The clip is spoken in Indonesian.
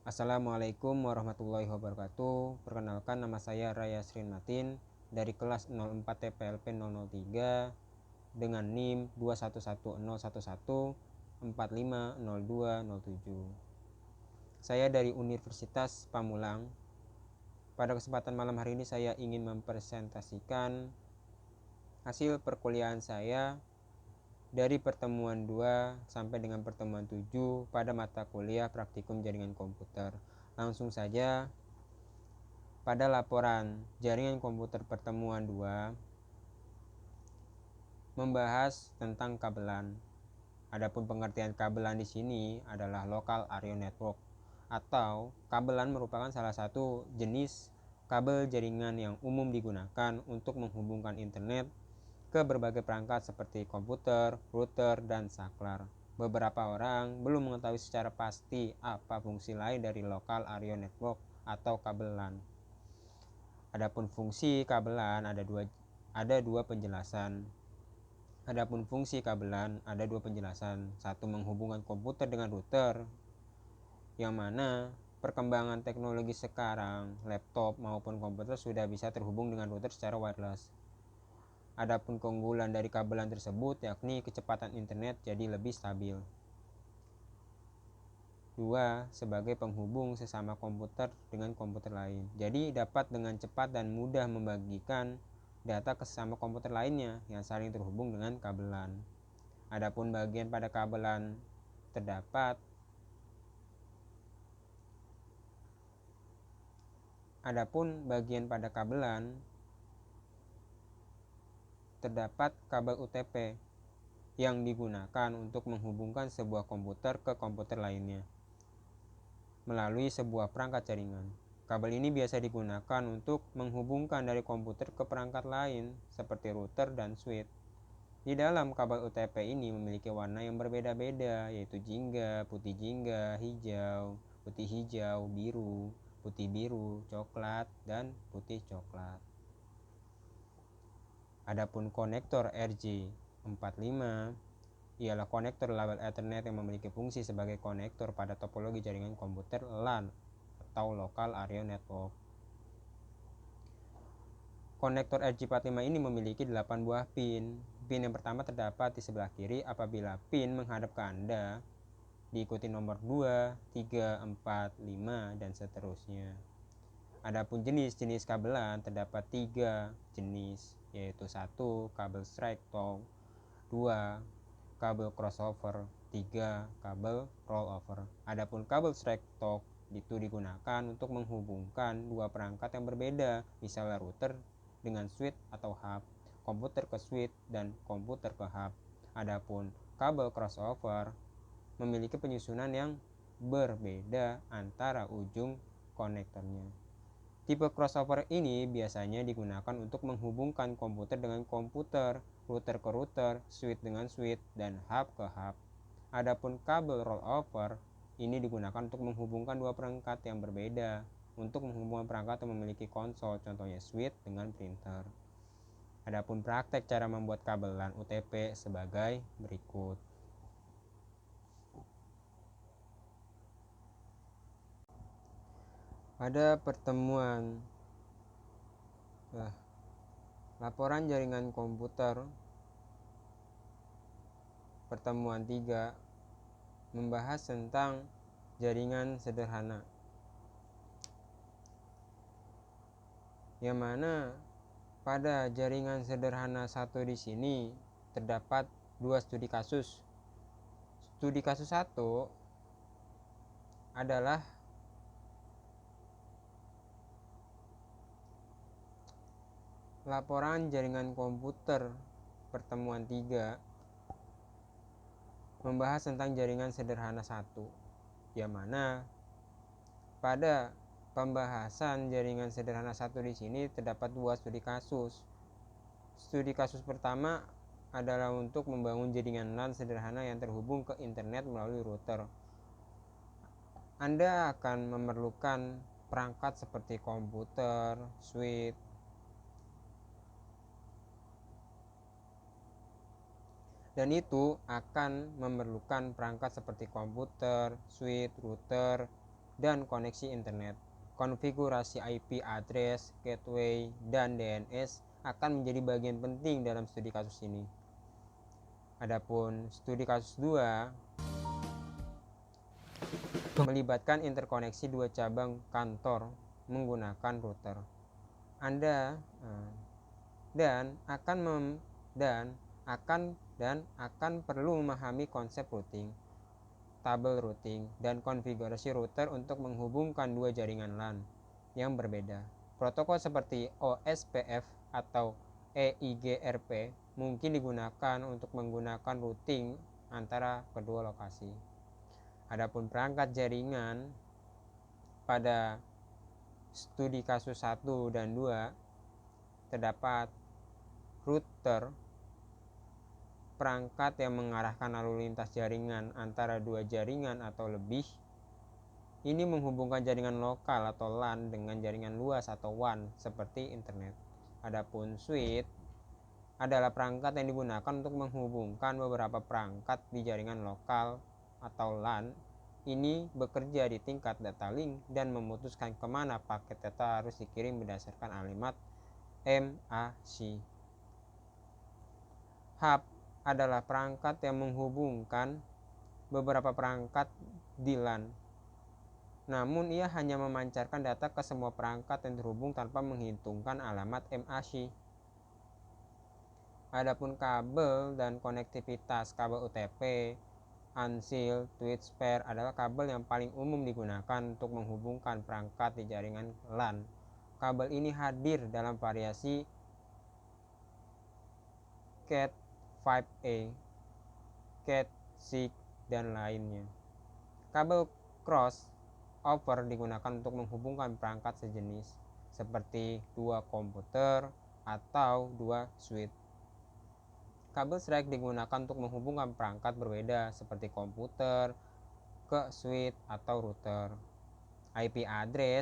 Assalamualaikum warahmatullahi wabarakatuh. Perkenalkan, nama saya Raya Srin Matin dari kelas 04 TPLP 003 dengan NIM 2110114502007. Saya dari Universitas Pamulang. Pada kesempatan malam hari ini saya ingin mempresentasikan hasil perkuliahan saya dari pertemuan 2 sampai dengan pertemuan 7 pada mata kuliah praktikum jaringan komputer. Langsung saja pada laporan jaringan komputer pertemuan 2 membahas tentang kabelan. Adapun pengertian kabelan di sini adalah local area network, atau kabelan merupakan salah satu jenis kabel jaringan yang umum digunakan untuk menghubungkan internet ke berbagai perangkat seperti komputer, router, dan saklar. Beberapa orang belum mengetahui secara pasti apa fungsi lain dari local area network atau kabelan. Adapun fungsi kabelan ada dua penjelasan. Adapun fungsi kabelan ada dua penjelasan. Satu, menghubungkan komputer dengan router, yang mana perkembangan teknologi sekarang, laptop maupun komputer sudah bisa terhubung dengan router secara wireless. Adapun keunggulan dari kabelan tersebut yakni kecepatan internet jadi lebih stabil. 2. Sebagai penghubung sesama komputer dengan komputer lain. Jadi dapat dengan cepat dan mudah membagikan data ke sesama komputer lainnya yang saling terhubung dengan kabelan. Adapun bagian pada kabelan terdapat kabel UTP yang digunakan untuk menghubungkan sebuah komputer ke komputer lainnya melalui sebuah perangkat jaringan. Kabel ini biasa digunakan untuk menghubungkan dari komputer ke perangkat lain seperti router dan switch. Di dalam kabel UTP ini memiliki warna yang berbeda-beda, yaitu jingga, putih jingga, hijau, putih hijau, biru, putih biru, coklat, dan putih coklat. Adapun konektor RJ45 ialah konektor label Ethernet yang memiliki fungsi sebagai konektor pada topologi jaringan komputer LAN atau Local Area Network. Konektor RJ45 ini memiliki 8 buah pin. Pin yang pertama terdapat di sebelah kiri apabila pin menghadap ke Anda, diikuti nomor 2, 3, 4, 5, dan seterusnya. Adapun jenis-jenis kabelan terdapat 3 jenis, yaitu 1. Kabel straight talk, 2. Kabel crossover, 3. Kabel rollover. Adapun kabel straight talk itu digunakan untuk menghubungkan dua perangkat yang berbeda, misalnya router dengan switch atau hub, komputer ke switch, dan komputer ke hub. Adapun kabel crossover memiliki penyusunan yang berbeda antara ujung konektornya. Tipe crossover ini biasanya digunakan untuk menghubungkan komputer dengan komputer, router ke router, switch dengan switch, dan hub ke hub. Adapun kabel rollover ini digunakan untuk menghubungkan dua perangkat yang berbeda, untuk menghubungkan perangkat yang memiliki konsol, contohnya switch dengan printer. Adapun praktek cara membuat kabelan UTP sebagai berikut. Pada pertemuan laporan jaringan komputer pertemuan 3 membahas tentang jaringan sederhana, yang mana pada jaringan sederhana 1 di sini terdapat 2 studi kasus. Studi kasus 1 adalah laporan jaringan komputer pertemuan 3 membahas tentang jaringan sederhana 1, yang mana pada pembahasan jaringan sederhana 1 di sini terdapat 2 studi kasus. Studi kasus pertama adalah untuk membangun jaringan LAN sederhana yang terhubung ke internet melalui router. Anda akan memerlukan perangkat seperti komputer, switch, dan itu akan memerlukan perangkat seperti komputer, switch, router, dan koneksi internet. Konfigurasi IP address, gateway, dan DNS akan menjadi bagian penting dalam studi kasus ini. Adapun studi kasus 2 melibatkan interkoneksi dua cabang kantor menggunakan router. Anda akan perlu memahami konsep routing, tabel routing, dan konfigurasi router untuk menghubungkan dua jaringan LAN yang berbeda. Protokol seperti OSPF atau EIGRP mungkin digunakan untuk menggunakan routing antara kedua lokasi. Adapun perangkat jaringan pada studi kasus 1 dan 2 terdapat router, perangkat yang mengarahkan lalu lintas jaringan antara dua jaringan atau lebih. Ini menghubungkan jaringan lokal atau LAN dengan jaringan luas atau WAN seperti internet. Adapun switch adalah perangkat yang digunakan untuk menghubungkan beberapa perangkat di jaringan lokal atau LAN. Ini bekerja di tingkat data link dan memutuskan kemana paket data harus dikirim berdasarkan alimat MAC. Hub adalah perangkat yang menghubungkan beberapa perangkat di LAN, namun ia hanya memancarkan data ke semua perangkat yang terhubung tanpa menghitungkan alamat MAC. Adapun kabel dan konektivitas, kabel UTP, Ansil, Twitch pair adalah kabel yang paling umum digunakan untuk menghubungkan perangkat di jaringan LAN. Kabel ini hadir dalam variasi Cat 5A, Cat 6, dan lainnya. Kabel cross over digunakan untuk menghubungkan perangkat sejenis seperti dua komputer atau dua switch. Kabel strike digunakan untuk menghubungkan perangkat berbeda seperti komputer ke switch atau router. IP address